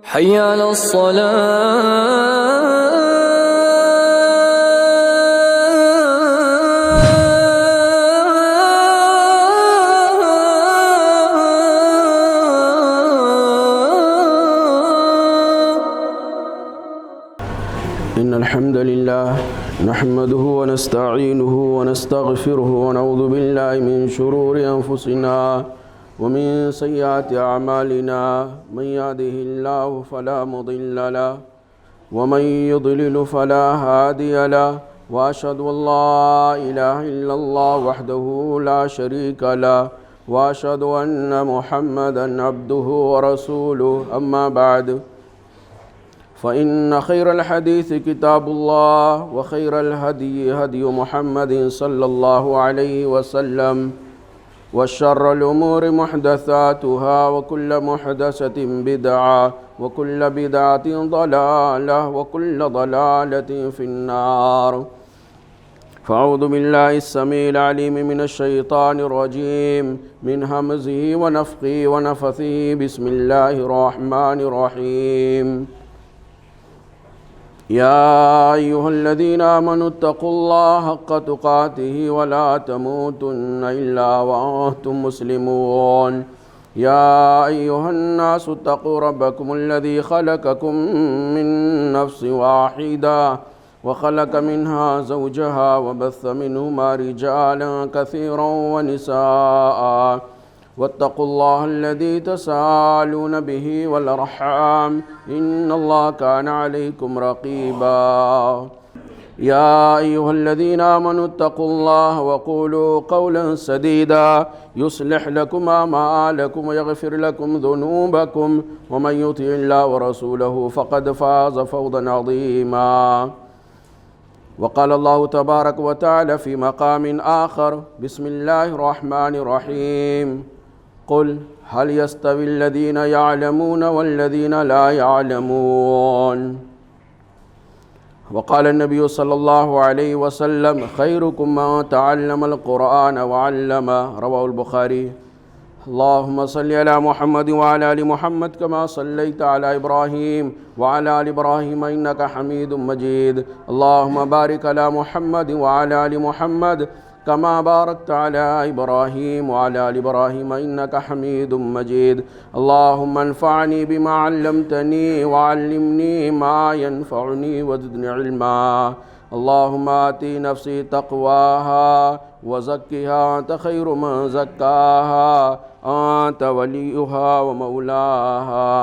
حي على إن الحمد لله نحمده ونستعينه ونستغفره ونعوذ بالله من شرور أنفسنا ومن سيئات أعمالنا من يهده الله فلا مضل له ومن يضلل فلا هادي له وأشهد أن لا إله إلا الله وحده لا شريك له وأشهد أن محمدا عبده ورسوله أما بعد فإن خير الحديث كتاب الله وخير الهدي هدي محمد صلى الله عليه وسلم وشر الأمور محدثاتها وكل محدثة بدعة وكل بدعة ضلالة وكل ضلالة في النار فأعوذ بالله السميع العليم من الشيطان الرجيم من همزه ونفخه ونفثه بسم الله الرحمن الرحيم يا أيها الذين آمنوا اتقوا الله حق تقاته ولا تموتن إلا وأنتم مسلمون يا أيها الناس اتقوا ربكم الذي خلقكم من نفس واحدة وخلق منها زوجها وبث منهما رجالا كثيرا ونساء واتقوا الله الذي تساءلون به والأرحام إن الله كان عليكم رقيبا يا أيها الذين آمنوا اتقوا الله وقولوا قولا سديدا يصلح لكم أعمالكم ويغفر لكم ذنوبكم ومن يطع الله ورسوله فقد فاز فوزا عظيما وقال الله تبارك وتعالى في مقام آخر بسم الله الرحمن الرحيم قل هل يستوي الذين يعلمون والذين لا يعلمون وقال النبي صلى الله عليه وسلم خيركم من تعلم القرآن وعلمه رواه البخاري اللهم صل على محمد وعلى آل محمد كما صليت على إبراهيم وعلى آل إبراهيم إنك حميد مجيد اللهم بارك على محمد وعلى آل محمد كما باركت على إبراهيم وعلى آل إبراهيم إنك حميد مجيد اللهم انفعني بما علمتني وعلمني ما ينفعني وزدني علما اللهم آتِ نفسي تقواها وزكها أنت خير من زكاها أنت وليها ومولاها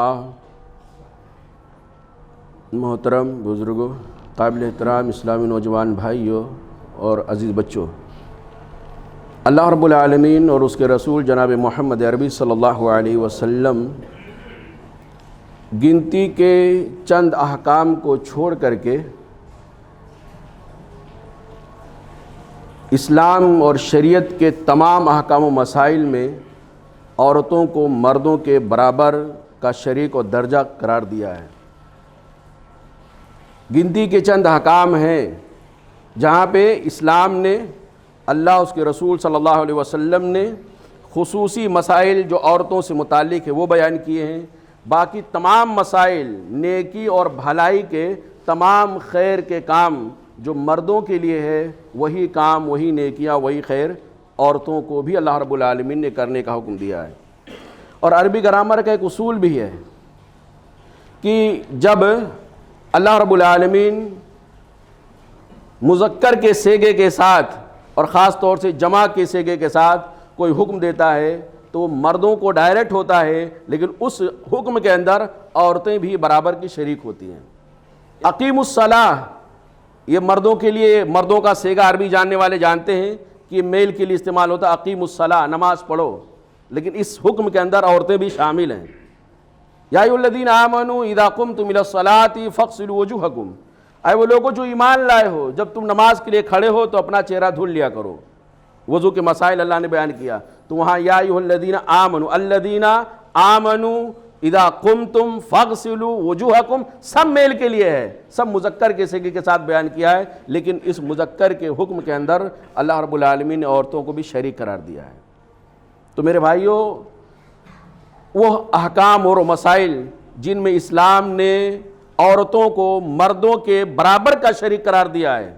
محترم بزرگوں، قابل احترام اسلامی نوجوان بھائیوں اور عزیز بچوں، اللہ رب العالمین اور اس کے رسول جناب محمد عربی صلی اللہ علیہ وسلم گنتی کے چند احکام کو چھوڑ کر کے اسلام اور شریعت کے تمام احکام و مسائل میں عورتوں کو مردوں کے برابر کا شریک و درجہ قرار دیا ہے۔ گنتی کے چند احکام ہیں جہاں پہ اسلام نے، اللہ اس کے رسول صلی اللہ علیہ وسلم نے خصوصی مسائل جو عورتوں سے متعلق ہے وہ بیان کیے ہیں، باقی تمام مسائل نیکی اور بھلائی کے تمام خیر کے کام جو مردوں کے لیے ہے وہی کام، وہی نیکیاں، وہی خیر عورتوں کو بھی اللہ رب العالمین نے کرنے کا حکم دیا ہے۔ اور عربی گرامر کا ایک اصول بھی ہے کہ جب اللہ رب العالمین مذکر کے صیغے کے ساتھ اور خاص طور سے جمع کے صیغے کے ساتھ کوئی حکم دیتا ہے تو وہ مردوں کو ڈائریکٹ ہوتا ہے، لیکن اس حکم کے اندر عورتیں بھی برابر کی شریک ہوتی ہیں۔ اقیم الصلاۃ، یہ مردوں کے لیے، مردوں کا صیغہ عربی جاننے والے جانتے ہیں کہ یہ میل کے لیے استعمال ہوتا ہے، اقیم الصلاۃ، نماز پڑھو، لیکن اس حکم کے اندر عورتیں بھی شامل ہیں۔ یا ایھا الذین آمنوا اذا قمتم الی الصلاۃ فاغسلوا وجوہکم، اے وہ لوگوں جو ایمان لائے ہو، جب تم نماز کے لیے کھڑے ہو تو اپنا چہرہ دھل لیا کرو۔ وضو کے مسائل اللہ نے بیان کیا، تو وہاں یا ایھا الذین آمنوا، الذین آمنوا اذا قمتم فاغسلوا وجوہکم سب میل کے لیے ہے، سب مذکر کے صیغے کے ساتھ بیان کیا ہے، لیکن اس مذکر کے حکم کے اندر اللہ رب العالمین نے عورتوں کو بھی شریک قرار دیا ہے۔ تو میرے بھائیوں، وہ احکام اور مسائل جن میں اسلام نے عورتوں کو مردوں کے برابر کا شریک قرار دیا ہے،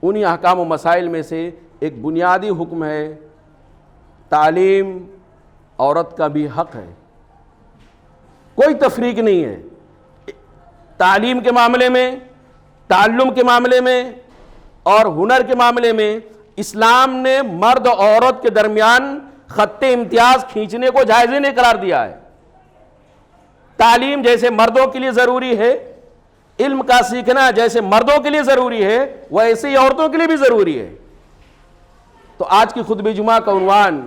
انہی احکام و مسائل میں سے ایک بنیادی حکم ہے تعلیم عورت کا بھی حق ہے، کوئی تفریق نہیں ہے۔ تعلیم کے معاملے میں، تعلم کے معاملے میں اور ہنر کے معاملے میں اسلام نے مرد اور عورت کے درمیان خط امتیاز کھینچنے کو جائز نہیں قرار دیا ہے۔ تعلیم جیسے مردوں کے لیے ضروری ہے، علم کا سیکھنا جیسے مردوں کے لیے ضروری ہے، ویسے ہی عورتوں کے لیے بھی ضروری ہے۔ تو آج کی خطبہ جمعہ کا عنوان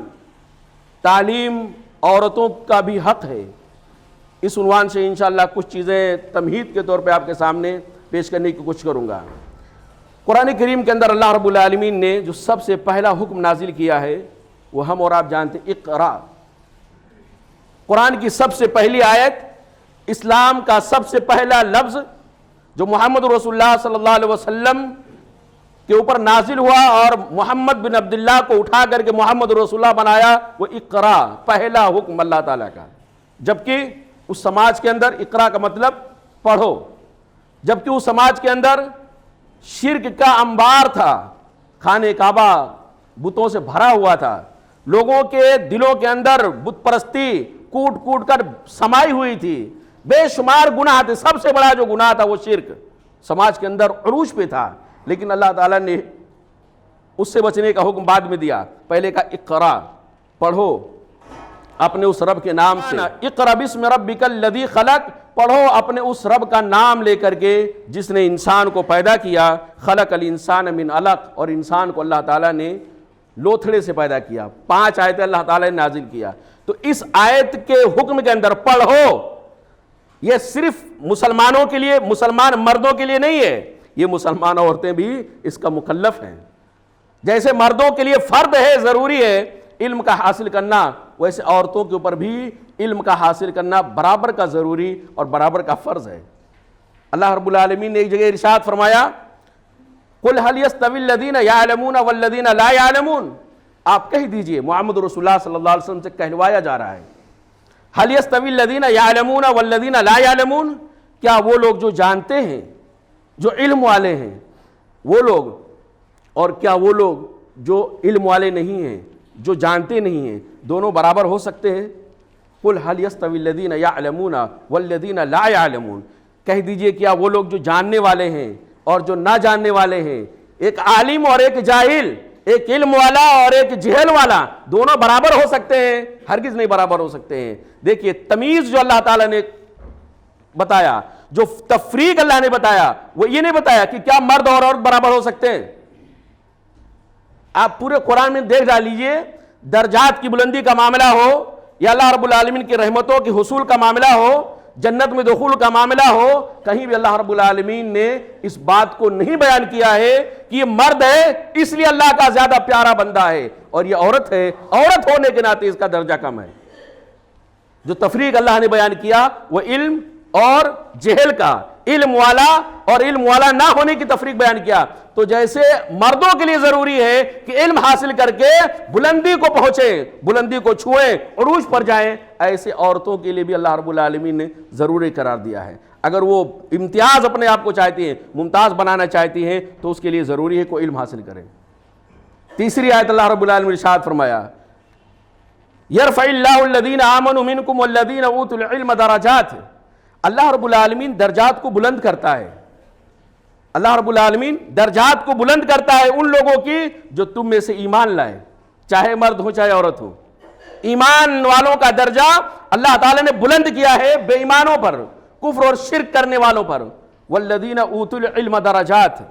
تعلیم عورتوں کا بھی حق ہے، اس عنوان سے انشاءاللہ کچھ چیزیں تمہید کے طور پہ آپ کے سامنے پیش کرنے کی کوشش کروں گا۔ قرآن کریم کے اندر اللہ رب العالمین نے جو سب سے پہلا حکم نازل کیا ہے وہ ہم اور آپ جانتے ہیں، اقرا۔ قرآن کی سب سے پہلی آیت، اسلام کا سب سے پہلا لفظ جو محمد رسول اللہ صلی اللہ علیہ وسلم کے اوپر نازل ہوا اور محمد بن عبداللہ کو اٹھا کر کے محمد رسول اللہ بنایا، وہ اقرا، پہلا حکم اللہ تعالیٰ کا۔ جبکہ اس سماج کے اندر اقرا کا مطلب پڑھو، جبکہ اس سماج کے اندر شرک کا انبار تھا، خانہ کعبہ بتوں سے بھرا ہوا تھا، لوگوں کے دلوں کے اندر بت پرستی کوٹ کوٹ کر سمائی ہوئی تھی، بے شمار گناہ تھے، سب سے بڑا جو گناہ تھا وہ شرک سماج کے اندر عروج پہ تھا، لیکن اللہ تعالیٰ نے اس سے بچنے کا حکم بعد میں دیا۔ پہلے کا اقرا، پڑھو اپنے اس رب کے نام سے، اقرا بسم ربک الذی خلق، پڑھو اپنے اس رب کا نام لے کر کے جس نے انسان کو پیدا کیا، خلق الانسان من علق، اور انسان کو اللہ تعالیٰ نے لوتھڑے سے پیدا کیا۔ 5 آیتیں اللہ تعالیٰ نے نازل کیا۔ تو اس آیت کے حکم کے اندر پڑھو، یہ صرف مسلمانوں کے لیے، مسلمان مردوں کے لیے نہیں ہے، یہ مسلمان عورتیں بھی اس کا مکلف ہیں۔ جیسے مردوں کے لیے فرض ہے، ضروری ہے علم کا حاصل کرنا، ویسے عورتوں کے اوپر بھی علم کا حاصل کرنا برابر کا ضروری اور برابر کا فرض ہے۔ اللہ رب العالمین نے ایک جگہ ارشاد فرمایا، قُلْ هَلْ يَسْتَوِي الَّذِينَ يَعْلَمُونَ وَالَّذِينَ لَا يَعْلَمُونَ، آپ کہہ دیجئے، محمد رسول اللہ صلی اللہ علیہ وسلم سے کہلوایا جا رہا ہے، هَلْ يَسْتَوِي الَّذِينَ يَعْلَمُونَ وَالَّذِينَ لَا يَعْلَمُونَ، کیا وہ لوگ جو جانتے ہیں، جو علم والے ہیں وہ لوگ، اور کیا وہ لوگ جو علم والے نہیں ہیں، جو جانتے نہیں ہیں، دونوں برابر ہو سکتے ہیں؟ قُلْ هَلْ يَسْتَوِي الَّذِينَ يَعْلَمُونَ وَالَّذِينَ لَا يَعْلَمُونَ، کہہ دیجئے کیا وہ لوگ جو جاننے والے ہیں اور جو نہ جاننے والے ہیں، ایک عالم اور ایک جاہل، ایک علم والا اور ایک جہل والا، دونوں برابر ہو سکتے ہیں؟ ہرگز نہیں برابر ہو سکتے ہیں۔ دیکھیے تمیز جو اللہ تعالیٰ نے بتایا، جو تفریق اللہ نے بتایا، وہ یہ نہیں بتایا کہ کیا مرد اور عورت برابر ہو سکتے ہیں۔ آپ پورے قرآن میں دیکھ ڈالیجئے، درجات کی بلندی کا معاملہ ہو یا اللہ رب العالمین کی رحمتوں کے حصول کا معاملہ ہو، جنت میں دخول کا معاملہ ہو، کہیں بھی اللہ رب العالمین نے اس بات کو نہیں بیان کیا ہے کہ یہ مرد ہے اس لیے اللہ کا زیادہ پیارا بندہ ہے اور یہ عورت ہے، عورت ہونے کے ناطے اس کا درجہ کم ہے۔ جو تفریق اللہ نے بیان کیا وہ علم اور جہل کا، علم والا اور علم والا نہ ہونے کی تفریق بیان کیا۔ تو جیسے مردوں کے لیے ضروری ہے کہ علم حاصل کر کے بلندی کو پہنچیں، بلندی کو چھوئیں، عروج پر جائیں، ایسے عورتوں کے لیے بھی اللہ رب العالمین نے ضروری قرار دیا ہے۔ اگر وہ امتیاز اپنے آپ کو چاہتی ہیں، ممتاز بنانا چاہتی ہیں، تو اس کے لیے ضروری ہے کہ علم حاصل کریں۔ تیسری آیت اللہ رب العالمین نے ارشاد فرمایا، یرفع اللہ الذین آمنوا منکم والذین اوتوا العلم درجات، اللہ رب العالمین درجات کو بلند کرتا ہے، اللہ رب العالمین درجات کو بلند کرتا ہے ان لوگوں کی جو تم میں سے ایمان لائے، چاہے مرد ہو چاہے عورت ہو۔ ایمان والوں کا درجہ اللہ تعالیٰ نے بلند کیا ہے بے ایمانوں پر، کفر اور شرک کرنے والوں پر۔ والذین اوتوا العلم درجات،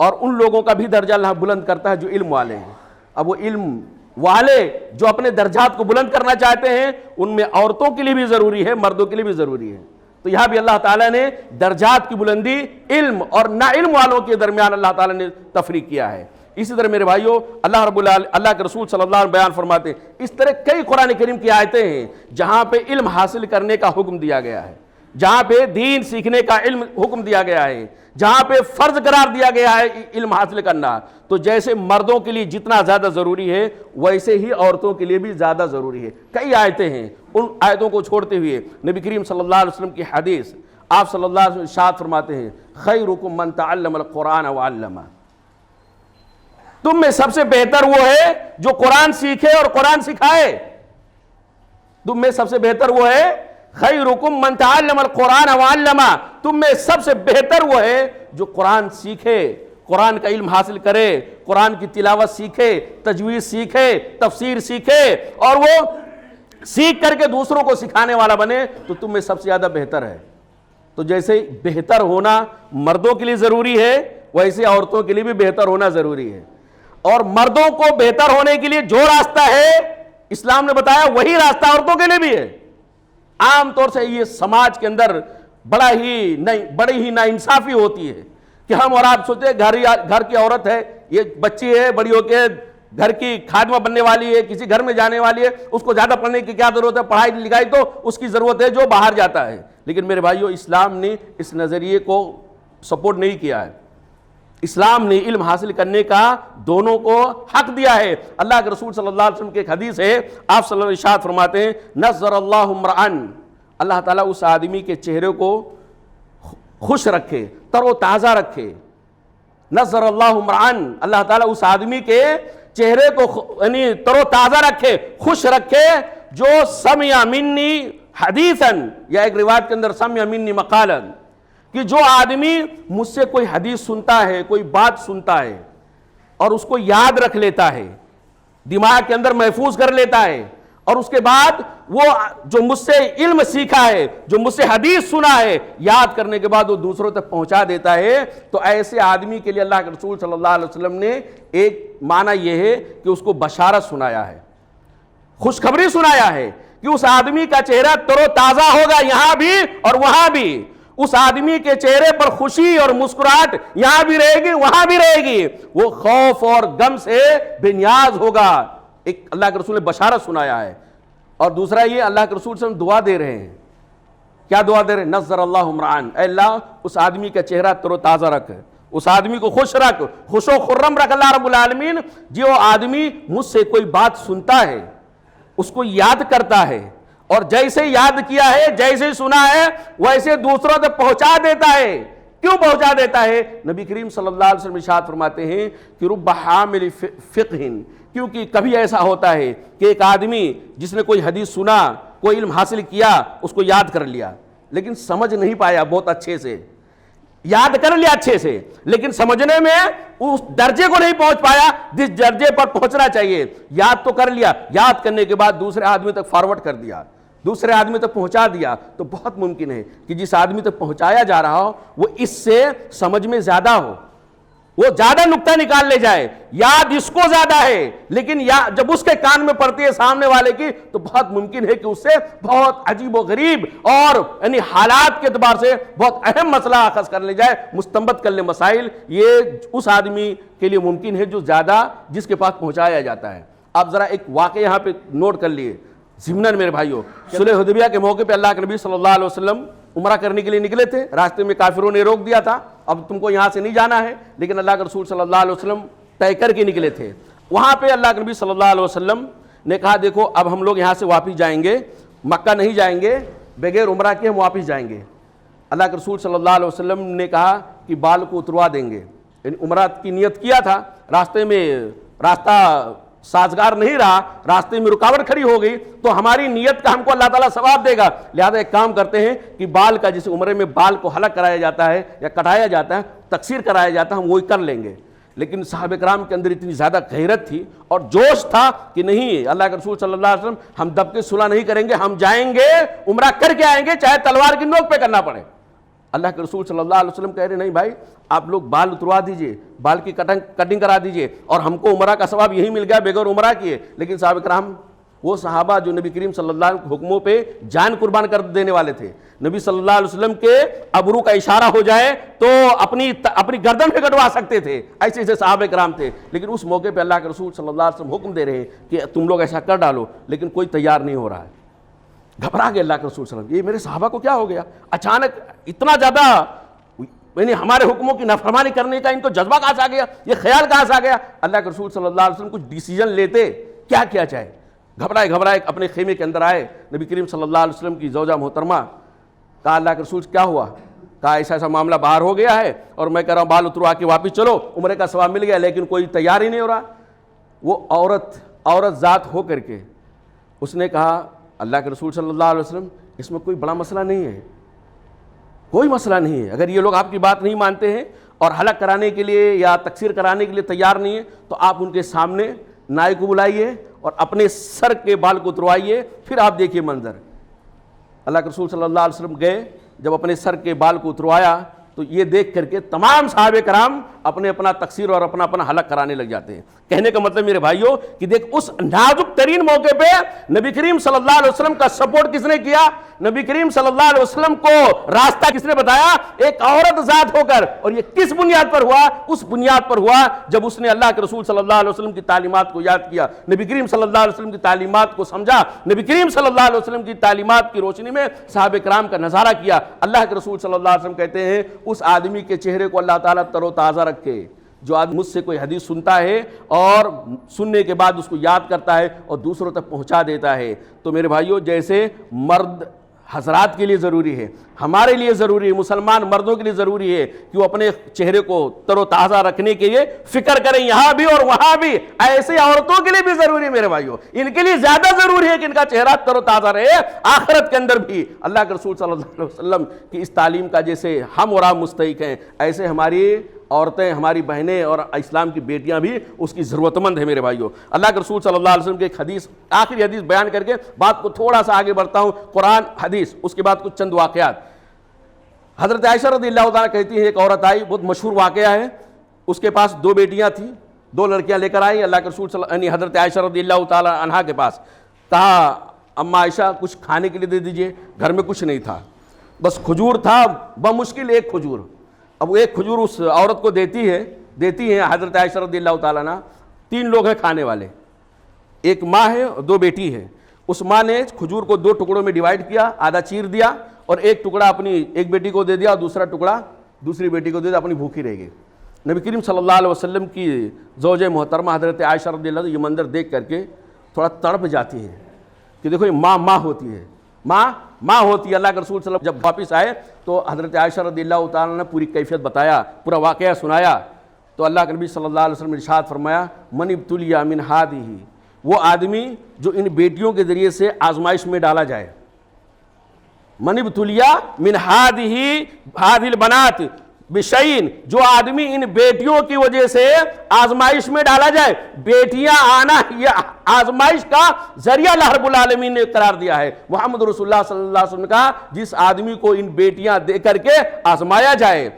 اور ان لوگوں کا بھی درجہ اللہ بلند کرتا ہے جو علم والے ہیں۔ اب وہ علم والے جو اپنے درجات کو بلند کرنا چاہتے ہیں، ان میں عورتوں کے لیے بھی ضروری ہے، مردوں کے لیے بھی ضروری ہے۔ تو یہاں بھی اللہ تعالیٰ نے درجات کی بلندی علم اور نا علم والوں کے درمیان اللہ تعالیٰ نے تفریق کیا ہے۔ اسی طرح میرے بھائیوں، اللہ کے رسول صلی اللہ علیہ وسلم بیان فرماتے ہیں، اس طرح کئی قرآن کریم کی آیتیں ہیں جہاں پہ علم حاصل کرنے کا حکم دیا گیا ہے، جہاں پہ دین سیکھنے کا علم حکم دیا گیا ہے، جہاں پہ فرض قرار دیا گیا ہے علم حاصل کرنا، تو جیسے مردوں کے لیے جتنا زیادہ ضروری ہے ویسے ہی عورتوں کے لیے بھی زیادہ ضروری ہے۔ کئی آیتیں ہیں، ان آیتوں کو چھوڑتے ہوئے نبی کریم صلی اللہ علیہ وسلم کی حدیث، آپ صلی اللہ علیہ وسلم ارشاد فرماتے ہیں خیرکم من تعلم القرآن وعلمہ، تم میں سب سے بہتر وہ ہے جو قرآن سیکھے اور قرآن سکھائے۔ تم میں سب سے بہتر وہ ہے خیرکم من تعلم القرآن وعلمہ، تم میں سب سے بہتر وہ ہے جو قرآن سیکھے، قرآن کا علم حاصل کرے، قرآن کی تلاوت سیکھے، تجوید سیکھے، تفسیر سیکھے، اور وہ سیکھ کر کے دوسروں کو سکھانے والا بنے، تو تم میں سب سے زیادہ بہتر ہے۔ تو جیسے بہتر ہونا مردوں کے لیے ضروری ہے ویسے عورتوں کے لیے بھی بہتر ہونا ضروری ہے، اور مردوں کو بہتر ہونے کے لیے جو راستہ ہے اسلام نے بتایا وہی راستہ عورتوں کے لیے بھی ہے۔ عام طور سے یہ سماج کے اندر بڑی ہی ناانصافی ہوتی ہے کہ ہم اور آپ سوچتے ہیں گھر کی عورت ہے، یہ بچی ہے، بڑی ہو کے گھر کی خادمہ بننے والی ہے، کسی گھر میں جانے والی ہے، اس کو زیادہ پڑھنے کی کیا ضرورت ہے، پڑھائی لکھائی تو اس کی ضرورت ہے جو باہر جاتا ہے۔ لیکن میرے بھائیو، اسلام نے اس نظریے کو سپورٹ نہیں کیا ہے۔ اسلام نے علم حاصل کرنے کا دونوں کو حق دیا ہے۔ اللہ کے رسول صلی اللہ علیہ وسلم کی ایک حدیث ہے، آپ صلی اللہ علیہ وسلم ارشاد فرماتے ہیں نظر اللہ امرأن، اللہ تعالیٰ اس آدمی کے چہرے کو خوش رکھے، تر و تازہ رکھے۔ نظر اللہ امرأن، اللہ تعالیٰ اس آدمی کے چہرے کو یعنی تر و تازہ رکھے، خوش رکھے، جو سمع منی حدیثاً، یا ایک روایت کے اندر سمع منی مقالاً، کہ جو آدمی مجھ سے کوئی حدیث سنتا ہے، کوئی بات سنتا ہے اور اس کو یاد رکھ لیتا ہے، دماغ کے اندر محفوظ کر لیتا ہے، اور اس کے بعد وہ جو مجھ سے علم سیکھا ہے، جو مجھ سے حدیث سنا ہے، یاد کرنے کے بعد وہ دوسروں تک پہنچا دیتا ہے، تو ایسے آدمی کے لیے اللہ کے رسول صلی اللہ علیہ وسلم نے ایک معنی یہ ہے کہ اس کو بشارت سنایا ہے، خوشخبری سنایا ہے کہ اس آدمی کا چہرہ تر و تازہ ہوگا یہاں بھی اور وہاں بھی، اس آدمی کے چہرے پر خوشی اور مسکراہٹ یہاں بھی رہے گی وہاں بھی رہے گی، وہ خوف اور غم سے بے نیاز ہوگا۔ ایک اللہ کے رسول نے بشارت سنایا ہے۔ اور دوسرا یہ اللہ کے رسول صلی اللہ علیہ وسلم دعا دے رہے ہیں، کیا دعا دے رہے ہیں؟ نظر اللہ عمران، اے اللہ اس آدمی کا چہرہ تر و تازہ رکھ، اس آدمی کو خوش رکھ، خوش و خرم رکھ اللہ رب العالمین۔ جو آدمی مجھ سے کوئی بات سنتا ہے، اس کو یاد کرتا ہے، اور جیسے یاد کیا ہے، جیسے سنا ہے، ویسے دوسروں تک پہنچا دیتا ہے۔ کیوں پہنچا دیتا ہے؟ نبی کریم صلی اللہ علیہ وسلم ارشاد فرماتے ہیں کہ رب حامل فقہ، کیونکہ کبھی ایسا ہوتا ہے کہ ایک آدمی جس نے کوئی حدیث سنا، کوئی علم حاصل کیا، اس کو یاد کر لیا، لیکن سمجھ نہیں پایا بہت اچھے سے، یاد کر لیا اچھے سے، لیکن سمجھنے میں اس درجے کو نہیں پہنچ پایا جس درجے پر پہنچنا چاہیے۔ یاد تو کر لیا، یاد کرنے کے بعد دوسرے آدمی تک فارورڈ کر دیا، دوسرے آدمی تک پہنچا دیا، تو بہت ممکن ہے کہ جس آدمی تک پہنچایا جا رہا ہو وہ اس سے سمجھ میں زیادہ ہو، وہ زیادہ نقطہ نکال لے جائے، یاد اس کو زیادہ ہے، لیکن جب اس کے کان میں پڑتی ہے سامنے والے کی، تو بہت ممکن ہے کہ اس سے بہت عجیب و غریب اور یعنی حالات کے اعتبار سے بہت اہم مسئلہ اخذ کر لے جائے، مستنبط کر لے مسائل۔ یہ اس آدمی کے لیے ممکن ہے جو زیادہ جس کے پاس پہنچایا جاتا ہے۔ آپ ذرا ایک واقعہ یہاں پہ نوٹ کر لیے ضمناً میرے بھائیوں، صلح حدیبیہ کے موقع پہ اللہ کے نبی صلی اللہ علیہ وسلم عمرہ کرنے کے لیے نکلے تھے، راستے میں کافروں نے روک دیا تھا، اب تم کو یہاں سے نہیں جانا ہے، لیکن اللہ کے رسول صلی اللہ علیہ وسلم طے کر کے نکلے تھے۔ وہاں پہ اللہ کے نبی صلی اللہ علیہ وسلم نے کہا دیکھو اب ہم لوگ یہاں سے واپس جائیں گے، مکہ نہیں جائیں گے، بغیر عمرہ کے ہم واپس جائیں گے۔ اللہ کے رسول صلی اللہ علیہ وسلم نے کہا کہ بال کو اتروا دیں گے، یعنی عمرہ کی نیت کیا تھا، راستے میں راستہ سازگار نہیں رہا، راستے میں رکاوٹ کھڑی ہو گئی، تو ہماری نیت کا ہم کو اللہ تعالیٰ ثواب دے گا، لہذا ایک کام کرتے ہیں کہ بال کا، جسے عمرے میں بال کو حلق کرایا جاتا ہے یا کٹایا جاتا ہے، تقصیر کرایا جاتا ہے، ہم وہی کر لیں گے۔ لیکن صحابہ کرام کے اندر اتنی زیادہ غیرت تھی اور جوش تھا کہ نہیں، اللہ کے رسول صلی اللہ علیہ وسلم ہم دب کے صلح نہیں کریں گے، ہم جائیں گے عمرہ کر کے آئیں گے، چاہے تلوار کی نوک پہ کرنا پڑے۔ اللہ کے رسول صلی اللہ علیہ وسلم کہہ رہے نہیں بھائی، آپ لوگ بال اتروا دیجئے، بال کی کٹنگ کرا دیجئے، اور ہم کو عمرہ کا ثواب یہی مل گیا بغیر عمرہ کیے۔ لیکن صحابہ کرام، وہ صحابہ جو نبی کریم صلی اللہ علیہ وسلم کے حکموں پہ جان قربان کر دینے والے تھے، نبی صلی اللہ علیہ وسلم کے ابرو کا اشارہ ہو جائے تو اپنی گردن پہ کٹوا سکتے تھے، ایسے ایسے صحابہ کرام تھے۔ لیکن اس موقع پہ اللہ کے رسول صلی اللہ علیہ وسلم حکم دے رہے ہیں کہ تم لوگ ایسا کر ڈالو، لیکن کوئی تیار نہیں ہو رہا ہے۔ گھبرا گئے اللہ کے رسول صلی اللہ علیہ وسلم، یہ میرے صحابہ کو کیا ہو گیا؟ اچانک اتنا زیادہ یعنی ہمارے حکموں کی نافرمانی کرنے کا ان کو جذبہ کہاں سے آ گیا، یہ خیال کہاں سے آ گیا؟ اللہ کے رسول صلی اللہ علیہ وسلم کچھ ڈیسیجن لیتے کیا کیا چاہے، گھبرائے اپنے خیمے کے اندر آئے، نبی کریم صلی اللہ علیہ وسلم کی زوجہ محترمہ، کہا اللہ کے رسول کیا ہوا؟ کہا ایسا معاملہ باہر ہو گیا ہے اور میں کہہ رہا ہوں بال اتروا کے واپس چلو، عمرے کا ثواب مل گیا، لیکن کوئی تیار ہی نہیں ہو رہا۔ وہ عورت ذات ہو کر کے اس نے کہا اللہ کے رسول صلی اللہ علیہ وسلم اس میں کوئی بڑا مسئلہ نہیں ہے، کوئی مسئلہ نہیں ہے، اگر یہ لوگ آپ کی بات نہیں مانتے ہیں اور ہلاک کرانے کے لیے یا تکفیر کرانے کے لیے تیار نہیں ہیں تو آپ ان کے سامنے نائب کو بلائیے اور اپنے سر کے بال کو اتروائیے، پھر آپ دیکھیے منظر۔ اللہ کے رسول صلی اللہ علیہ وسلم گئے، جب اپنے سر کے بال کو اتروایا تو یہ دیکھ کر کے تمام صحابہ کرام اپنا تقصیر اور اپنا حلق کرانے لگ جاتے ہیں۔ کہنے کا مطلب میرے بھائیوں کہ دیکھ اس نازک ترین موقع پہ نبی کریم صلی اللہ علیہ وسلم کا سپورٹ کس نے کیا؟ نبی کریم صلی اللہ علیہ وسلم کو راستہ کس نے بتایا؟ ایک عورت ذات ہو کر۔ اور یہ کس بنیاد پر ہوا؟ اس بنیاد پر ہوا جب اس نے اللہ کے رسول صلی اللہ علیہ وسلم کی تعلیمات کو یاد کیا، نبی کریم صلی اللہ علیہ وسلم کی تعلیمات کو سمجھا، نبی کریم صلی اللہ علیہ وسلم کی تعلیمات کی روشنی میں صحابہ کرام کا نظارہ کیا۔ اللہ کے رسول صلی اللہ علیہ وسلم کہتے ہیں اس آدمی کے چہرے کو اللہ تعالیٰ تر و تازہ رکھے جو آدمی مجھ سے کوئی حدیث سنتا ہے اور سننے کے بعد اس کو یاد کرتا ہے اور دوسروں تک پہنچا دیتا ہے۔ تو میرے بھائیوں جیسے مرد حضرات کے لیے ضروری ہے، ہمارے لیے ضروری ہے، مسلمان مردوں کے لیے ضروری ہے کہ وہ اپنے چہرے کو تر و تازہ رکھنے کے لیے فکر کریں، یہاں بھی اور وہاں بھی۔ ایسے عورتوں کے لیے بھی ضروری ہے میرے بھائیوں، ان کے لیے زیادہ ضروری ہے کہ ان کا چہرہ تر و تازہ رہے آخرت کے اندر بھی۔ اللہ کے رسول صلی اللہ علیہ وسلم کی اس تعلیم کا جیسے ہم اور آپ مستحق ہیں، ایسے ہماری عورتیں، ہماری بہنیں اور اسلام کی بیٹیاں بھی اس کی ضرورت مند ہیں میرے بھائیوں۔ اللہ کے رسول صلی اللہ علیہ وسلم کی ایک حدیث، آخری حدیث بیان کر کے بات کو تھوڑا سا آگے بڑھتا ہوں، قرآن حدیث، اس کے بعد کچھ چند واقعات۔ حضرت عائشہ رضی اللہ تعالیٰ کہتی ہے ایک عورت آئی، بہت مشہور واقعہ ہے، اس کے پاس 2 بیٹیاں تھیں، 2 لڑکیاں لے کر آئی اللہ کے رسول یعنی حضرت عائشہ رضی اللہ تعالیٰ عنہا کے پاس۔ کہا اماں عائشہ کچھ کھانے کے لیے دے دیجئے، گھر میں کچھ نہیں تھا، بس کھجور تھا، بمشکل ایک کھجور۔ اب وہ ایک کھجور اس عورت کو دیتی ہے حضرت عائشہ رضی اللہ تعالیٰ عنہ۔ 3 لوگ ہیں کھانے والے، ایک ماں ہے اور 2 بیٹی ہے۔ اس ماں نے کھجور کو 2 ٹکڑوں میں ڈیوائیڈ کیا، آدھا چیر دیا اور ایک ٹکڑا اپنی ایک بیٹی کو دے دیا اور دوسرا ٹکڑا دوسری بیٹی کو دے دیا، اپنی بھوکی رہ گئی۔ نبی کریم صلی اللہ علیہ وسلم کی زوجہ محترمہ حضرت عائشہ رضی اللہ عنہ یہ منظر دیکھ کر کے تھوڑا تڑپ جاتی ہیں کہ دیکھو یہ ماں ہوتی ہے، ماں ہوتی ہے۔ اللہ کے رسول صلی اللہ علیہ وسلم جب واپس آئے تو حضرت عائشہ رضی اللہ تعالیٰ نے پوری کیفیت بتایا، پورا واقعہ سنایا، تو اللہ کے نبی صلی اللہ علیہ وسلم نے ارشاد فرمایا من ابتلی من ہذہ، وہ آدمی جو ان بیٹیوں کے ذریعے سے آزمائش میں ڈالا جائے، من ابتلی من ہذہ البنات بشیء، جو آدمی ان بیٹیوں کی وجہ سے آزمائش میں ڈالا جائے، بیٹیاں آنا یہ آزمائش کا ذریعہ اللہ رب العالمین نے قرار دیا ہے۔ محمد رسول اللہ صلی اللہ علیہ وسلم نے کہا جس آدمی کو ان بیٹیاں دے کر کے آزمایا جائے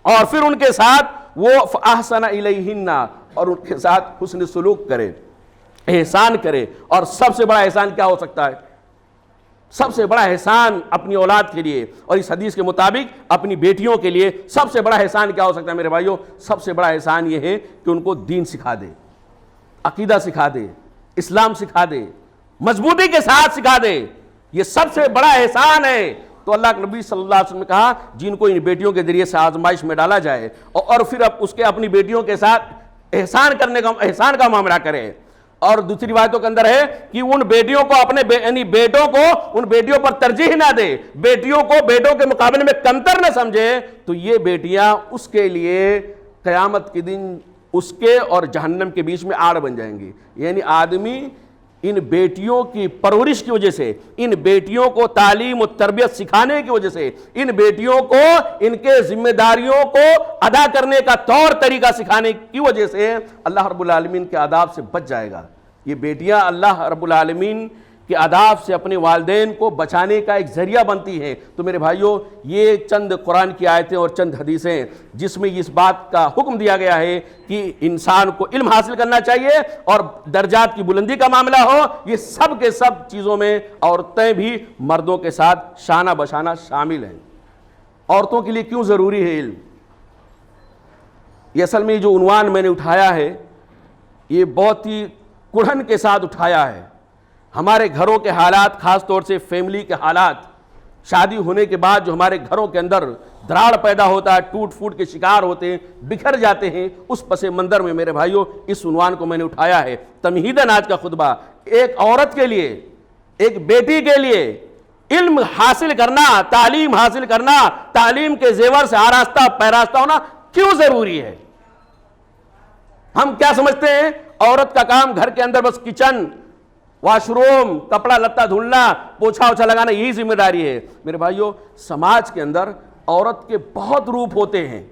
اور پھر ان کے ساتھ وہ فاحسن الیہن، اور ان کے ساتھ حسن سلوک کرے، احسان کرے، اور سب سے بڑا احسان کیا ہو سکتا ہے؟ سب سے بڑا احسان اپنی اولاد کے لیے اور اس حدیث کے مطابق اپنی بیٹیوں کے لیے سب سے بڑا احسان کیا ہو سکتا ہے میرے بھائیوں؟ سب سے بڑا احسان یہ ہے کہ ان کو دین سکھا دے، عقیدہ سکھا دے، اسلام سکھا دے، مضبوطی کے ساتھ سکھا دے، یہ سب سے بڑا احسان ہے۔ تو اللہ کے نبی صلی اللہ علیہ وسلم نے کہا جن کو ان بیٹیوں کے ذریعے سے آزمائش میں ڈالا جائے اور پھر اب اس کے اپنی بیٹیوں کے ساتھ احسان کا معاملہ کرے۔ اور دوسری روایتوں کے اندر ہے کہ ان بیٹیوں کو اپنے یعنی بیٹوں کو ان بیٹیوں پر ترجیح نہ دے، بیٹیوں کو بیٹوں کے مقابلے میں کمتر نہ سمجھے، تو یہ بیٹیاں اس کے لیے قیامت کے دن اس کے اور جہنم کے بیچ میں آڑ بن جائیں گی۔ یعنی آدمی ان بیٹیوں کی پرورش کی وجہ سے، ان بیٹیوں کو تعلیم و تربیت سکھانے کی وجہ سے، ان بیٹیوں کو ان کے ذمہ داریوں کو ادا کرنے کا طور طریقہ سکھانے کی وجہ سے اللہ رب العالمین کے عذاب سے بچ جائے گا۔ یہ بیٹیاں اللہ رب العالمین کے عذاب سے اپنے والدین کو بچانے کا ایک ذریعہ بنتی ہیں۔ تو میرے بھائیوں یہ چند قرآن کی آیتیں اور چند حدیثیں جس میں اس بات کا حکم دیا گیا ہے کہ انسان کو علم حاصل کرنا چاہیے اور درجات کی بلندی کا معاملہ ہو، یہ سب کے سب چیزوں میں عورتیں بھی مردوں کے ساتھ شانہ بشانہ شامل ہیں۔ عورتوں کے لیے کیوں ضروری ہے علم؟ یہ اصل میں جو عنوان میں نے اٹھایا ہے یہ بہت ہی کڑھن کے ساتھ اٹھایا ہے۔ ہمارے گھروں کے حالات، خاص طور سے فیملی کے حالات شادی ہونے کے بعد جو ہمارے گھروں کے اندر دراڑ پیدا ہوتا ہے، ٹوٹ پھوٹ کے شکار ہوتے ہیں، بکھر جاتے ہیں، اس پس منظر میں میرے بھائیوں اس عنوان کو میں نے اٹھایا ہے تمہیداً آج کا خطبہ، ایک عورت کے لیے، ایک بیٹی کے لیے علم حاصل کرنا، تعلیم حاصل کرنا، تعلیم کے زیور سے آراستہ پیراستہ ہونا کیوں ضروری ہے؟ ہم کیا سمجھتے ہیں عورت کا کام گھر کے اندر بس کچن، واش روم، کپڑا لتا دھلنا، پوچھا اوچھا لگانا یہی ذمہ داری ہے؟ میرے بھائیوں سماج کے اندر عورت کے بہت روپ ہوتے ہیں،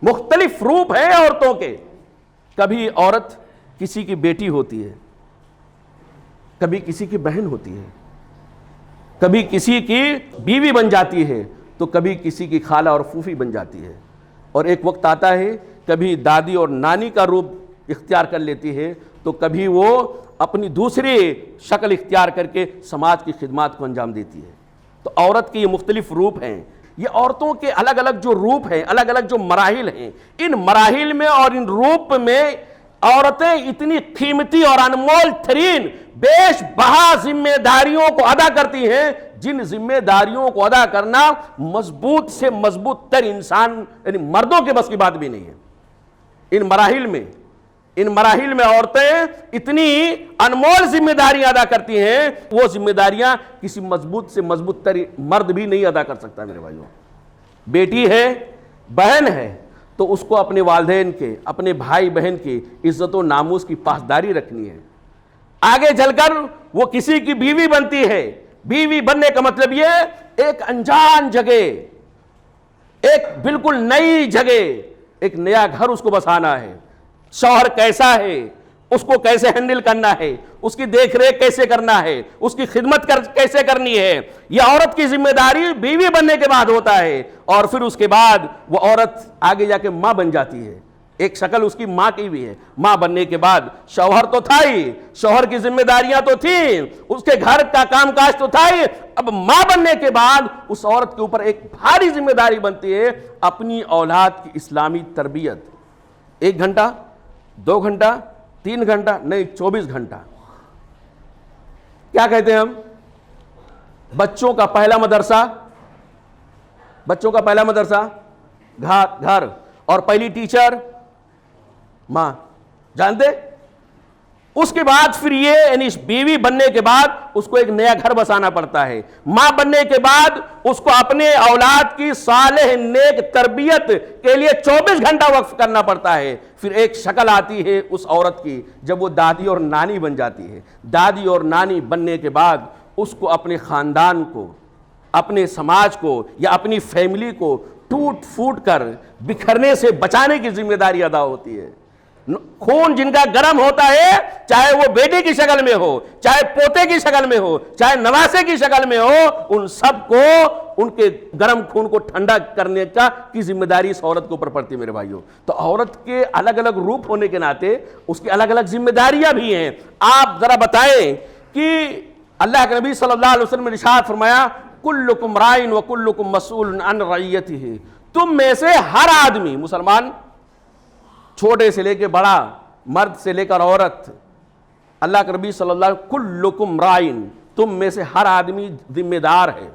مختلف روپ ہیں عورتوں کے۔ کبھی عورت کسی کی بیٹی ہوتی ہے، کبھی کسی کی بہن ہوتی ہے، کبھی کسی کی بیوی بن جاتی ہے، تو کبھی کسی کی خالہ اور پھوپھی بن جاتی ہے، اور ایک وقت آتا ہے کبھی دادی اور نانی کا روپ اختیار کر لیتی ہے، تو کبھی وہ اپنی دوسری شکل اختیار کر کے سماج کی خدمات کو انجام دیتی ہے۔ تو عورت کے یہ مختلف روپ ہیں، یہ عورتوں کے الگ الگ جو روپ ہیں، الگ الگ جو مراحل ہیں، ان مراحل میں اور ان روپ میں عورتیں اتنی قیمتی اور انمول ترین بیش بہا ذمہ داریوں کو ادا کرتی ہیں، جن ذمہ داریوں کو ادا کرنا مضبوط سے مضبوط تر انسان یعنی مردوں کے بس کی بات بھی نہیں ہے۔ ان مراحل میں عورتیں اتنی انمول ذمہ داریاں ادا کرتی ہیں، وہ ذمہ داریاں کسی مضبوط سے مضبوط تر مرد بھی نہیں ادا کر سکتا۔ میرے بھائیوں بیٹی ہے، بہن ہے، تو اس کو اپنے والدین کے، اپنے بھائی بہن کی عزت و ناموس کی پاسداری رکھنی ہے۔ آگے چل کر وہ کسی کی بیوی بنتی ہے، بیوی بننے کا مطلب یہ ایک انجان جگہ، ایک بالکل نئی جگہ، ایک نیا گھر اس کو بسانا ہے۔ شوہر کیسا ہے، اس کو کیسے ہینڈل کرنا ہے، اس کی دیکھ ریکھ کیسے کرنا ہے، اس کی خدمت کیسے کرنی ہے، یہ عورت کی ذمہ داری بیوی بننے کے بعد ہوتا ہے۔ اور پھر اس کے بعد وہ عورت آگے جا کے ماں بن جاتی ہے، ایک شکل اس کی ماں کی بھی ہے۔ ماں بننے کے بعد شوہر تو تھا ہی، شوہر کی ذمہ داریاں تو تھیں، اس کے گھر کا کام کاج تو تھا ہی، اب ماں بننے کے بعد اس عورت کے اوپر ایک بھاری ذمہ داری بنتی ہے اپنی اولاد کی اسلامی تربیت۔ 1 گھنٹہ، 2 گھنٹہ، 3 گھنٹہ نہیں، 24 گھنٹہ۔ کیا کہتے ہیں ہم؟ بچوں کا پہلا مدرسہ گھر، اور پہلی ٹیچر ماں، جانتے؟ اس کے بعد پھر یہ یعنی بیوی بننے کے بعد اس کو ایک نیا گھر بسانا پڑتا ہے۔ ماں بننے کے بعد اس کو اپنے اولاد کی صالح نیک تربیت کے لیے 24 گھنٹہ وقف کرنا پڑتا ہے۔ پھر ایک شکل آتی ہے اس عورت کی جب وہ دادی اور نانی بن جاتی ہے۔ دادی اور نانی بننے کے بعد اس کو اپنے خاندان کو، اپنے سماج کو یا اپنی فیملی کو ٹوٹ پھوٹ کر بکھرنے سے بچانے کی ذمہ داری ادا ہوتی ہے۔ خون جن کا گرم ہوتا ہے، چاہے وہ بیٹے کی شکل میں ہو، چاہے پوتے کی شکل میں ہو، چاہے نواسے کی شکل میں ہو، ان سب کو ان کے گرم خون کو ٹھنڈا کرنے کی ذمہ داری اس عورت کے اوپر پڑتی ہے۔ میرے بھائیوں تو عورت کے الگ الگ روپ ہونے کے ناطے اس کی الگ الگ ذمہ داریاں بھی ہیں۔ آپ ذرا بتائیں کہ اللہ کے نبی صلی اللہ علیہ وسلم نے ارشاد فرمایا کلکم رائن وکلکم مسئول عن رعیتہ، تم میں سے ہر آدمی، مسلمان چھوٹے سے لے کے بڑا، مرد سے لے کر عورت، اللہ کے نبی صلی اللہ علیہ وسلم کلکم رائن، تم میں سے ہر آدمی ذمہ دار ہے،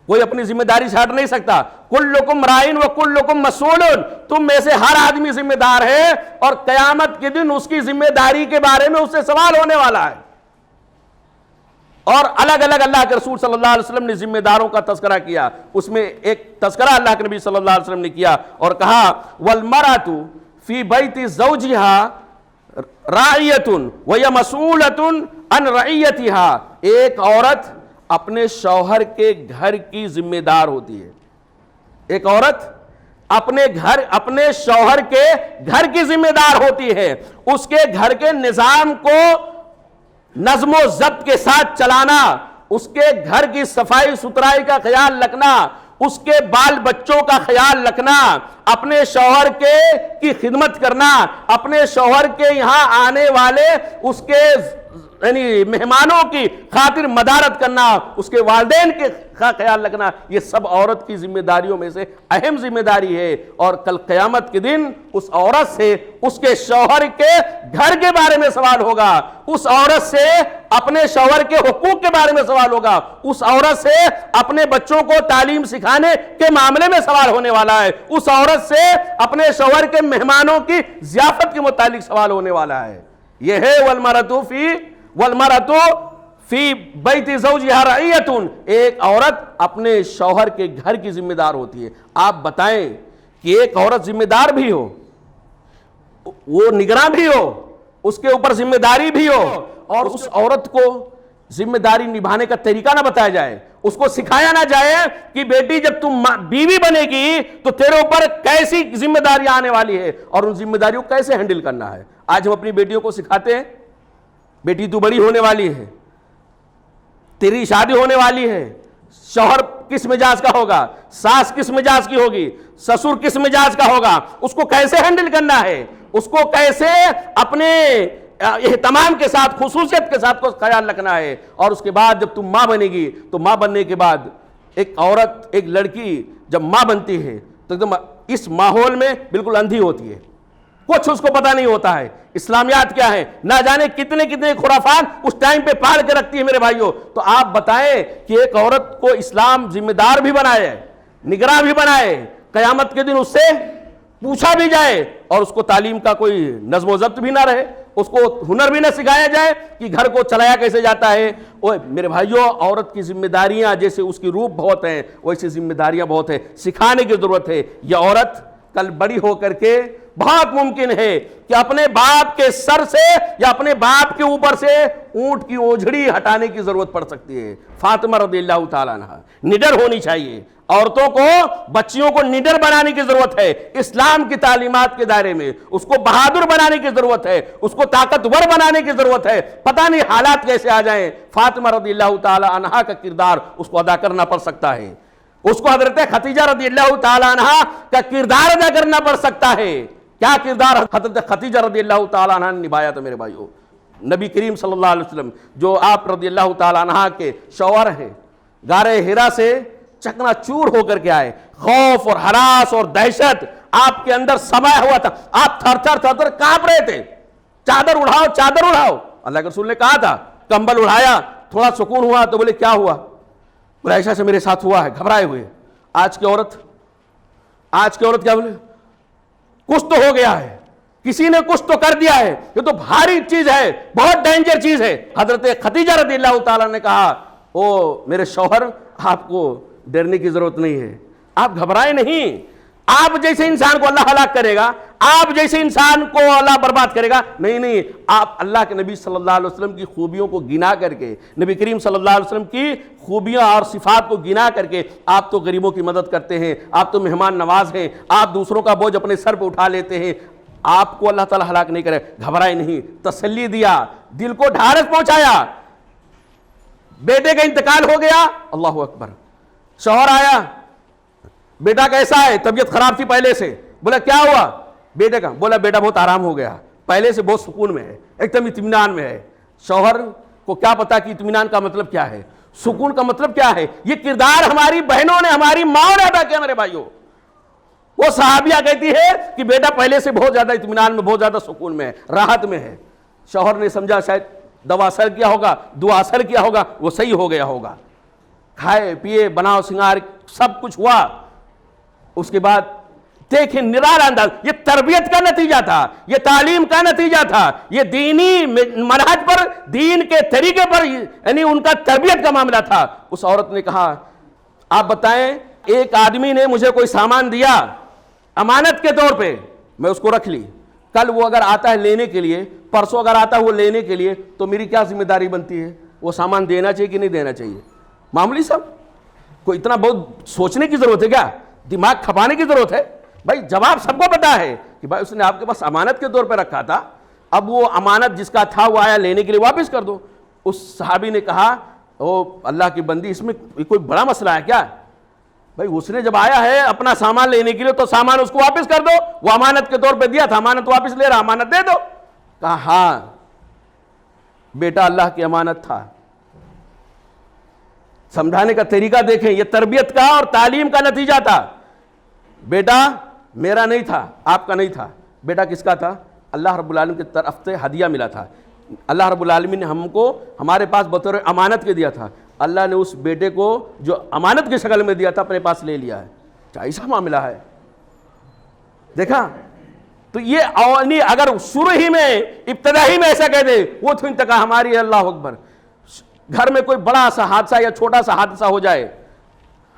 کوئی اپنی ذمہ داری سے ہٹ نہیں سکتا۔ کلکم رائن وکلکم مسئول، تم میں سے ہر آدمی ذمہ دار ہے، اور قیامت کے دن اس کی ذمہ داری کے بارے میں اس سے سوال ہونے والا ہے۔ اور الگ الگ اللہ کے رسول صلی اللہ علیہ وسلم نے ذمہ داروں کا تذکرہ کیا، اس میں ایک تذکرہ اللہ کے نبی صلی اللہ علیہ وسلم نے کیا اور کہا والمرأۃ فی بیت زوجہا راعیۃ وہی مسئولۃ عن رعیتہا، ایک عورت اپنے شوہر کے گھر کی ذمہ دار ہوتی ہے۔ ایک عورت اپنے شوہر کے گھر کی ذمہ دار ہوتی ہے، اس کے گھر کے نظام کو نظم و ضبط کے ساتھ چلانا، اس کے گھر کی صفائی ستھرائی کا خیال رکھنا، اس کے بال بچوں کا خیال رکھنا، اپنے شوہر کی خدمت کرنا، اپنے شوہر کے یہاں آنے والے اس کے یعنی مہمانوں کی خاطر مدارت کرنا، اس کے والدین کے خیال رکھنا، یہ سب عورت کی ذمہ داریوں میں سے اہم ذمہ داری ہے۔ اور کل قیامت کے دن اس عورت سے اس کے شوہر کے گھر کے بارے میں سوال ہوگا، اس عورت سے اپنے شوہر کے حقوق کے بارے میں سوال ہوگا، اس عورت سے اپنے بچوں کو تعلیم سکھانے کے معاملے میں سوال ہونے والا ہے، اس عورت سے اپنے شوہر کے مہمانوں کی ضیافت کے متعلق سوال ہونے والا ہے۔ یہ ہے والمرأۃ فی بیت زوجہا رعیۃ، ایک عورت اپنے شوہر کے گھر کی ذمہ دار ہوتی ہے۔ آپ بتائیں کہ ایک عورت ذمہ دار بھی ہو، وہ نگراں بھی ہو، اس کے اوپر ذمہ داری بھی ہو، اور اس عورت کو ذمہ داری نبھانے کا طریقہ نہ بتایا جائے، اس کو سکھایا نہ جائے کہ بیٹی جب تم بیوی بنے گی تو تیرے اوپر کیسی ذمہ داریاں آنے والی ہے اور ان ذمہ داریوں کو کیسے ہینڈل کرنا ہے۔ آج ہم اپنی بیٹیوں کو سکھاتے ہیں، بیٹی تو بڑی ہونے والی ہے، تیری شادی ہونے والی ہے، شوہر کس مزاج کا ہوگا، ساس کس مزاج کی ہوگی، سسر کس مزاج کا ہوگا، اس کو کیسے ہینڈل کرنا ہے، اس کو کیسے اپنے اہتمام کے ساتھ، خصوصیت کے ساتھ کو خیال رکھنا ہے۔ اور اس کے بعد جب تم ماں بنے گی تو ماں بننے کے بعد ایک عورت، ایک لڑکی جب ماں بنتی ہے تو ایک دم اس ماحول میں بالکل اندھی ہوتی ہے، کچھ اس کو پتہ نہیں ہوتا ہے اسلامیات کیا ہے، نہ جانے کتنے کتنے خرافات اس ٹائم پہ پال کے رکھتی ہے۔ میرے بھائیوں، تو آپ بتائیں کہ ایک عورت کو اسلام ذمہ دار بھی بنائے، نگراں بھی بنائے، قیامت کے دن اس سے پوچھا بھی جائے اور اس کو تعلیم کا کوئی نظم و ضبط بھی نہ رہے، اس کو ہنر بھی نہ سکھایا جائے کہ گھر کو چلایا کیسے جاتا ہے۔ میرے بھائیوں، عورت کی ذمہ داریاں جیسے اس کی روپ بہت ہیں ویسے ذمہ داریاں بہت ہیں، سکھانے کی ضرورت ہے۔ یہ عورت کل بڑی ہو کر کے بہت ممکن ہے کہ اپنے باپ کے سر سے یا اپنے باپ کے اوپر سے اونٹ کی اوجھڑی ہٹانے کی ضرورت پڑ سکتی ہے۔ فاطمہ رضی اللہ تعالیٰ عنہ نڈر ہونی چاہیے، عورتوں کو، بچیوں کو نڈر بنانے کی ضرورت ہے اسلام کی تعلیمات کے دائرے میں، اس کو بہادر بنانے کی ضرورت ہے، اس کو طاقتور بنانے کی ضرورت ہے۔ پتہ نہیں حالات کیسے آ جائیں، فاطمہ رضی اللہ تعالیٰ عنہ کا کردار اس کو ادا کرنا پڑ سکتا ہے، اس کو حضرت خدیجہ رضی اللہ تعالیٰ عنہ کا کردار ادا کرنا پڑ سکتا ہے۔ کیا کردار حضرت خدیجہ رضی اللہ تعالیٰ عنہ نے نبھایا تھا میرے بھائیوں؟ نبی کریم صلی اللہ علیہ وسلم جو آپ رضی اللہ تعالیٰ عنہ کے شوہر ہیں، غار حرا سے چکنا چور ہو کر کے آئے، خوف اور ہراس اور دہشت آپ کے اندر سمایا ہوا تھا، آپ تھر تھر تھر تھر کانپ رہے تھے، چادر اڑاؤ چادر اڑاؤ۔ اللہ کے رسول نے کہا تھا، کمبل اڑایا، تھوڑا سکون ہوا تو بولے کیا ہوا؟ بولے ایسا سے میرے ساتھ ہوا ہے، گھبرائے ہوئے۔ آج کی عورت کیا بولے؟ کچھ تو ہو گیا ہے، کسی نے کچھ تو کر دیا ہے، یہ تو بھاری چیز ہے، بہت ڈینجر چیز ہے۔ حضرت خدیجہ رضی اللہ تعالیٰ نے کہا، او میرے شوہر، آپ کو ڈرنے کی ضرورت نہیں ہے، آپ گھبرائے نہیں، آپ جیسے انسان کو اللہ ہلاک کرے گا، آپ جیسے انسان کو اللہ برباد کرے گا نہیں، آپ اللہ کے نبی صلی اللہ علیہ وسلم کی خوبیوں کو گنا کر کے، نبی کریم صلی اللہ علیہ وسلم کی خوبیاں اور صفات کو گنا کر کے، آپ تو غریبوں کی مدد کرتے ہیں، آپ تو مہمان نواز ہیں، آپ دوسروں کا بوجھ اپنے سر پہ اٹھا لیتے ہیں، آپ کو اللہ تعالیٰ ہلاک نہیں کرے۔ گھبرائے نہیں، تسلی دیا، دل کو ڈھارس پہنچایا۔ بیٹے کا انتقال ہو گیا، اللہ اکبر، شوہر آیا، بیٹا کیسا ہے؟ طبیعت خراب تھی پہلے سے، بولا کیا ہوا بیٹے کا؟ بولا بیٹا بہت آرام ہو گیا، پہلے سے بہت سکون میں ہے، ایک دم اطمینان میں ہے۔ شوہر کو کیا پتا کہ اطمینان کا مطلب کیا ہے، سکون کا مطلب کیا ہے؟ یہ کردار ہماری بہنوں نے، ہماری ماں نے ادا کیا میرے بھائیوں۔ وہ صحابیہ کہتی ہے کہ بیٹا پہلے سے بہت زیادہ اطمینان میں، بہت زیادہ سکون میں ہے، راحت میں ہے۔ شوہر نے سمجھا شاید دوا اثر کیا ہوگا، دعا اثر کیا ہوگا، وہ صحیح ہو گیا ہوگا۔ کھائے پیے، بناؤ سنگار سب کچھ ہوا۔ اس کے بعد دیکھیں نرالا انداز، یہ تربیت کا نتیجہ تھا، یہ تعلیم کا نتیجہ تھا، یہ دینی منہج پر، دین کے طریقے پر، یعنی ان کا تربیت کا معاملہ تھا۔ اس عورت نے کہا، آپ بتائیں ایک آدمی نے مجھے کوئی سامان دیا امانت کے طور پہ، میں اس کو رکھ لی، کل وہ اگر آتا ہے لینے کے لیے، پرسوں اگر آتا ہے وہ لینے کے لیے، تو میری کیا ذمہ داری بنتی ہے؟ وہ سامان دینا چاہیے کہ نہیں دینا چاہیے؟ معمولی سب، کوئی اتنا بہت سوچنے کی ضرورت ہے کیا؟ دماغ کھپانے کی ضرورت ہے؟ بھائی جواب سب کو پتا ہے کہ بھائی اس نے آپ کے پاس امانت کے طور پہ رکھا تھا، اب وہ امانت جس کا تھا وہ آیا لینے کے لیے، واپس کر دو۔ اس صحابی نے کہا، او اللہ کی بندی، اس میں کوئی بڑا مسئلہ ہے کیا؟ بھائی اس نے جب آیا ہے اپنا سامان لینے کے لیے تو سامان اس کو واپس کر دو، وہ امانت کے طور پہ دیا تھا، امانت واپس لے رہا، امانت دے دو۔ کہا ہاں، بیٹا اللہ کی امانت تھا. سمجھانے کا طریقہ دیکھیں, یہ تربیت کا اور تعلیم کا نتیجہ تھا. بیٹا میرا نہیں تھا, آپ کا نہیں تھا, بیٹا کس کا تھا؟ اللہ رب العالمین کی طرف سے ہدیہ ملا تھا. اللہ رب العالمین نے ہم کو ہمارے پاس بطور امانت کے دیا تھا. اللہ نے اس بیٹے کو جو امانت کی شکل میں دیا تھا اپنے پاس لے لیا ہے. ایسا معاملہ ہے, دیکھا. تو یہ اگر شروع ہی میں ابتدائی میں ایسا کہہ دے وہ تو انتقا ہماری ہے. اللہ اکبر. گھر میں کوئی بڑا سا حادثہ یا چھوٹا سا حادثہ ہو جائے,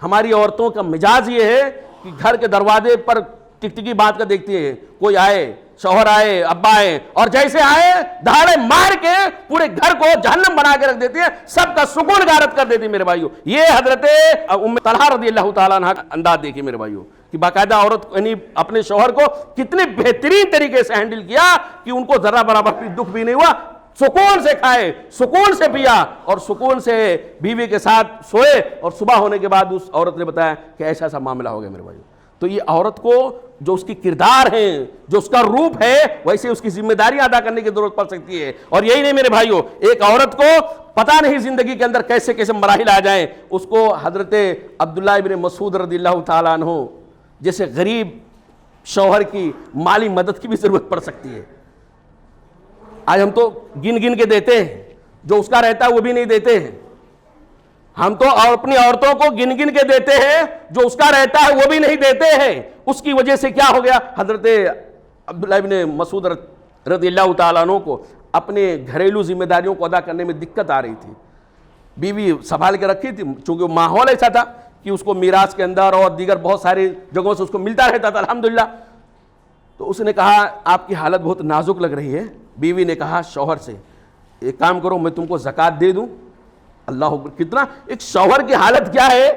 ہماری عورتوں کا مزاج یہ ہے کہ گھر کے دروازے پر ٹکٹکی بات کر دیکھتی ہے. کوئی آئے, شوہر آئے, ابا آئے, اور جیسے آئے دھاڑے مار کے پورے گھر کو جہنم بنا کے رکھ دیتی ہے, سب کا سکون غارت کر دیتی ہے. میرے بھائیو, یہ حضرت ام طلحہ رضی اللہ تعالیٰ عنہ کا انداز دیکھیے میرے بھائیو, کہ باقاعدہ عورت یعنی اپنے شوہر کو کتنے بہترین طریقے سے ہینڈل کیا کہ ان کو ذرا برابر بھی دکھ بھی نہیں ہوا. سکون سے کھائے, سکون سے پیا, اور سکون سے بیوی کے ساتھ سوئے, اور صبح ہونے کے بعد اس عورت نے بتایا کہ ایسا ایسا معاملہ ہو گیا میرے بھائیو. تو یہ عورت کو جو اس کی کردار ہیں, جو اس کا روپ ہے, ویسے اس کی ذمہ داریاں ادا کرنے کی ضرورت پڑ سکتی ہے. اور یہی نہیں میرے بھائیو, ایک عورت کو پتہ نہیں زندگی کے اندر کیسے کیسے مراحل آ جائیں. اس کو حضرت عبداللہ ابن مسعود رضی اللہ تعالیٰ عنہ جیسے غریب شوہر کی مالی مدد کی بھی ضرورت پڑ سکتی ہے. آج ہم تو گن گن کے دیتے ہیں, جو اس کا رہتا ہے وہ بھی نہیں دیتے ہیں. ہم تو اپنی عورتوں کو گن گن کے دیتے ہیں, جو اس کا رہتا ہے وہ بھی نہیں دیتے ہیں. اس کی وجہ سے کیا ہو گیا, حضرت عبداللہ ابن مسعود رضی اللہ تعالیٰ عنہ کو اپنے گھریلو ذمہ داریوں کو ادا کرنے میں دقت آ رہی تھی. بیوی سنبھال کے رکھی تھی, چونکہ ماحول ایسا تھا کہ اس کو میراث کے اندر اور دیگر بہت ساری جگہوں سے اس کو ملتا رہتا تھا الحمدللہ. تو اس نے کہا آپ کی حالت بہت نازک لگ رہی ہے. بیوی نے کہا شوہر سے, ایک کام کرو میں تم کو زکوٰۃ دے دوں. اللہ اکبر, کتنا ایک شوہر کی حالت کیا ہے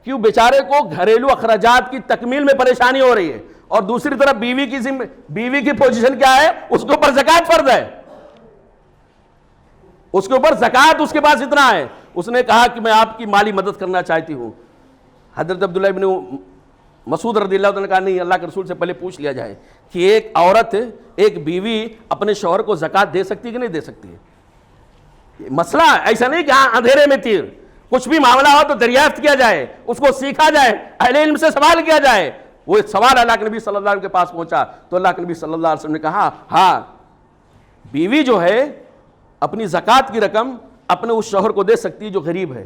کہ وہ بیچارے کو گھریلو اخراجات کی تکمیل میں پریشانی ہو رہی ہے, اور دوسری طرف بیوی کی پوزیشن کیا ہے, اس کے اوپر زکوٰۃ فرض ہے, اس کے اوپر زکوٰۃ اس کے پاس اتنا ہے. اس نے کہا کہ میں آپ کی مالی مدد کرنا چاہتی ہوں. حضرت عبداللہ ابن مسعود رضی اللہ عنہ نے کہا نہیں, اللہ کے رسول سے پہلے پوچھ لیا جائے کہ ایک عورت, ایک بیوی اپنے شوہر کو زکوٰۃ دے سکتی ہے کہ نہیں دے سکتی ہے. مسئلہ ایسا نہیں کہ ہاں اندھیرے میں تیر, کچھ بھی معاملہ ہو تو دریافت کیا جائے, اس کو سیکھا جائے, اہل علم سے سوال کیا جائے. وہ سوال اللہ کے نبی صلی اللہ علیہ وسلم کے پاس پہنچا تو اللہ کے نبی صلی اللہ علیہ وسلم نے کہا ہاں بیوی جو ہے اپنی زکوٰۃ کی رقم اپنے اس شوہر کو دے سکتی ہے جو غریب ہے,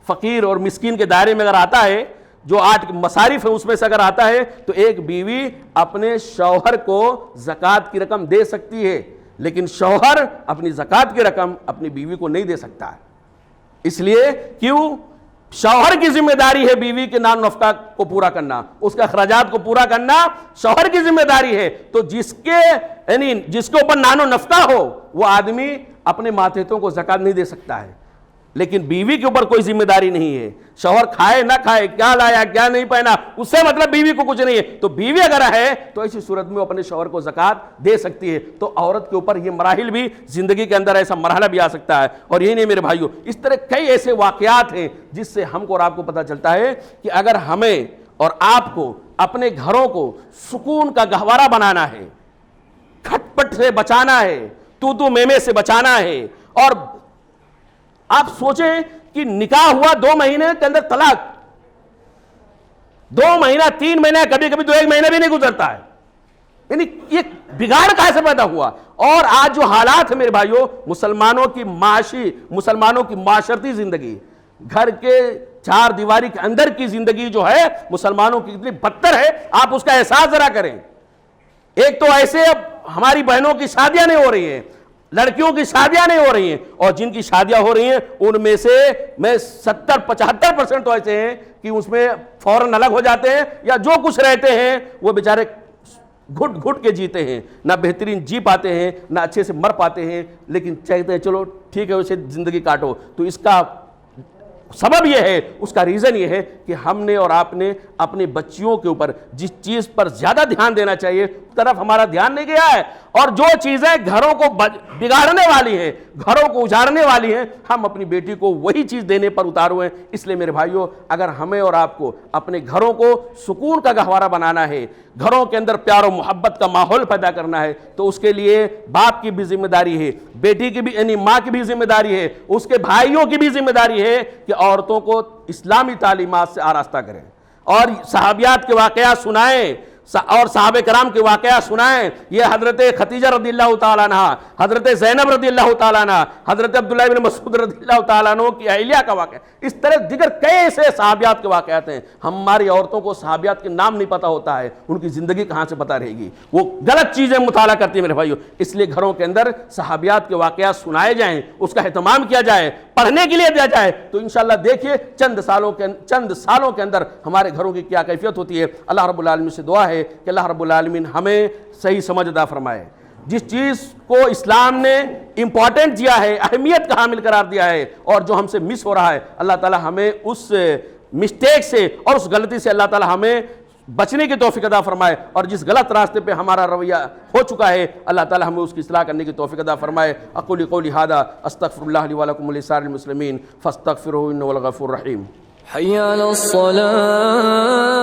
فقیر اور مسکین کے دائرے میں اگر آتا ہے, جو آج مصارف ہے اس میں سے اگر آتا ہے, تو ایک بیوی اپنے شوہر کو زکوٰۃ کی رقم دے سکتی ہے, لیکن شوہر اپنی زکوٰۃ کی رقم اپنی بیوی کو نہیں دے سکتا ہے. اس لیے کیوں, شوہر کی ذمہ داری ہے بیوی کے نان نفقہ کو پورا کرنا, اس کے اخراجات کو پورا کرنا شوہر کی ذمہ داری ہے. تو جس کے اوپر نان و نفقہ ہو وہ آدمی اپنے ماتحتوں کو زکوٰۃ نہیں دے سکتا ہے, لیکن بیوی کے اوپر کوئی ذمہ داری نہیں ہے. شوہر کھائے نہ کھائے, کیا لایا کیا نہیں پہنا, اس سے مطلب بیوی کو کچھ نہیں ہے. تو بیوی اگر ہے تو ایسی صورت میں وہ اپنے شوہر کو زکوٰۃ دے سکتی ہے. تو عورت کے اوپر یہ مراحل بھی, زندگی کے اندر ایسا مرحلہ بھی آ سکتا ہے. اور یہی نہیں میرے بھائیوں, اس طرح کئی ایسے واقعات ہیں جس سے ہم کو اور آپ کو پتہ چلتا ہے کہ اگر ہمیں اور آپ کو اپنے گھروں کو سکون کا گہوارہ بنانا ہے, کھٹ پٹ سے بچانا ہے, تو میں سے بچانا ہے. اور آپ سوچیں کہ نکاح ہوا 2 مہینے کے اندر طلاق, 2 مہینہ 3 مہینہ کبھی کبھی تو 1 مہینہ بھی نہیں گزرتا ہے. یعنی یہ بگاڑ کہاں سے پیدا ہوا. اور آج جو حالات ہیں میرے بھائیوں, مسلمانوں کی معاشرتی زندگی, گھر کے 4 دیواری کے اندر کی زندگی جو ہے مسلمانوں کی کتنی بدتر ہے, آپ اس کا احساس ذرا کریں. ایک تو ایسے اب ہماری بہنوں کی شادیاں نہیں ہو رہی ہیں, لڑکیوں کی شادیاں نہیں ہو رہی ہیں, اور جن کی شادیاں ہو رہی ہیں ان میں سے میں 70-75% تو ایسے ہیں کہ اس میں فوراً الگ ہو جاتے ہیں, یا جو کچھ رہتے ہیں وہ بیچارے گھٹ گھٹ کے جیتے ہیں, نہ بہترین جی پاتے ہیں نہ اچھے سے مر پاتے ہیں, لیکن چاہتے ہیں چلو ٹھیک ہے اسے زندگی کاٹو. تو اس کا سبب یہ ہے، اس کا ریزن یہ ہے کہ ہم نے اور آپ نے اپنے بچیوں کے اوپر جس چیز پر زیادہ دھیان دینا چاہیے اس طرف ہمارا دھیان نہیں گیا ہے، اور جو چیزیں گھروں کو بگاڑنے والی ہیں، گھروں کو اجاڑنے والی ہیں، ہم اپنی بیٹی کو وہی چیز دینے پر اتار ہوئے ہیں۔ اس لیے میرے بھائیوں، اگر ہمیں اور آپ کو اپنے گھروں کو سکون کا گہوارہ بنانا ہے، گھروں کے اندر پیار و محبت کا ماحول پیدا کرنا ہے، تو اس کے لیے باپ کی بھی ذمہ داری ہے، بیٹی کی بھی یعنی ماں کی بھی ذمہ داری ہے، اس کے بھائیوں کی بھی ذمہ داری ہے کہ عورتوں کو اسلامی تعلیمات سے آراستہ کریں اور صحابیات کے واقعات سنائیں اور صحابہ کرام کے واقعات سنائیں۔ یہ حضرت خدیجہ رضی اللہ تعالیٰ عنہ، حضرت زینب رضی اللہ تعالیٰ عنہ، حضرت عبداللہ بن مسعود رضی اللہ تعالیٰ عنہ کی اہلیہ کا واقعہ، اس طرح دیگر کئی ایسے صحابیات کے واقعات ہیں۔ ہماری عورتوں کو صحابیات کے نام نہیں پتہ ہوتا ہے، ان کی زندگی کہاں سے پتہ رہے گی، وہ غلط چیزیں مطالعہ کرتی ہیں میرے بھائیوں۔ اس لیے گھروں کے اندر صحابیات کے واقعات سنائے جائیں، اس کا اہتمام کیا جائے، پڑھنے کے لیے دیا جائے، تو انشاءاللہ دیکھیے چند سالوں کے اندر ہمارے گھروں کی کیا کیفیت ہوتی ہے۔ اللہ رب العالمین سے دعا ہے کہ اللہ رب العالمین ہمیں صحیح سمجھ عطا فرمائے۔ جس چیز کو اسلام نے امپورٹنٹ دیا ہے، اہمیت کا حامل قرار دیا ہے، اور جو ہم سے مس ہو رہا ہے، اللہ تعالی ہمیں اس مسٹیک سے اور اس غلطی سے اللہ تعالی ہمیں بچنے کی توفیق عطا فرمائے، اور جس غلط راستے پہ ہمارا رویہ ہو چکا ہے اللہ تعالی ہمیں اس کی اصلاح کرنے کی توفیق عطا فرمائے۔ اقول قولی ھذا استغفر اللہ لی ولکم ولسائر المسلمین فاستغفروہ انہ هو الغفور الرحیم۔ حی علی الصلاة